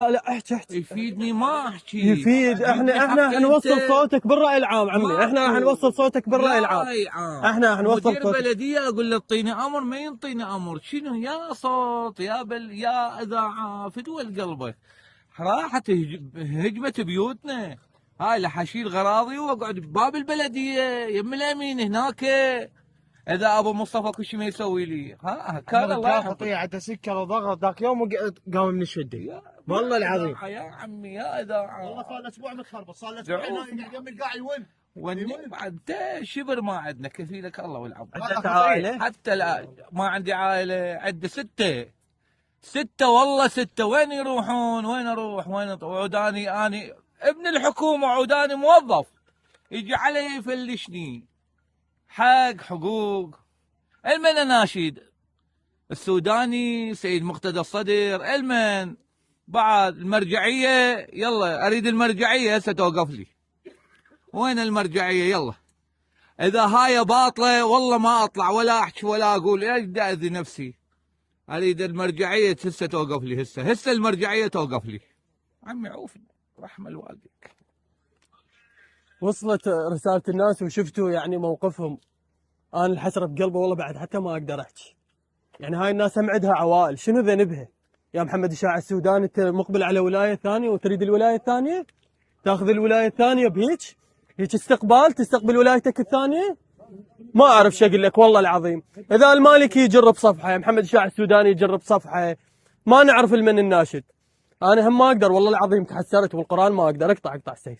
لا احكي. يفيدني ما احكي. يفيد. احنا راح نوصل صوتك بالرأي العام عمي، احنا راح نوصل صوتك بالرأي لا العام. رأي عام. احنا راح نوصل مدير صوتك. بلدية اقول له اعطيني امر، ما ينطيني امر. شنو يا صوت يا اذاعة فدوى قلبه. راحت هجمت بيوتنا. هاي لحشيل غراضي واقعد بباب البلدية يم الامين هناك. اذا ابو مصطفى كل شيء ما يسوي لي كان الله يحفظك. خطية عنده سكر وضغط ذاك يوم قام من الشده والله العظيم. يا عمي يا اذاعة والله صار له اسبوع متخربط، صار له اسبوعين قاعد يم القاع يون. بعد شبر ما عندنا كفيلك الله والعبد. عندك عائلة؟ حتى الآن ما عندي عائلة، عندي ستة والله ستة. وين يروحون؟ وين اروح؟ وعوداني اني ابن الحكومة، عوداني موظف يجي علي يفلشني حق حقوق. المن اناشد السوداني سيد مقتدى الصدر، المن بعد المرجعية. يلا اريد المرجعية هسه توقف لي. وين المرجعية؟ يلا اذا هاي باطلة والله ما اطلع ولا احكي ولا اقول. ايش بدي اذي نفسي؟ اريد المرجعية هسه توقف لي. هسه المرجعية توقف لي. عمي عوفني رحمة الوالديك. وصلت رسالة الناس وشفتوا يعني موقفهم. انا الحسرة بقلبي والله بعد حتى ما اقدر احكي. يعني هاي الناس هم عندها عوائل، شنو ذنبها؟ يا محمد الشاعر السوداني انت مقبل على ولاية ثانية وتريد الولاية الثانية؟ تاخذ الولاية الثانية هيك استقبال تستقبل ولايتك الثانية؟ ما اعرف شو اقول لك والله العظيم. اذا المالكي يجرب صفحة، يا محمد الشاعر السوداني يجرب صفحة، ما نعرف المن الناشد. انا هم ما اقدر والله العظيم، تحسرت والقرآن ما اقدر اقطع سيف.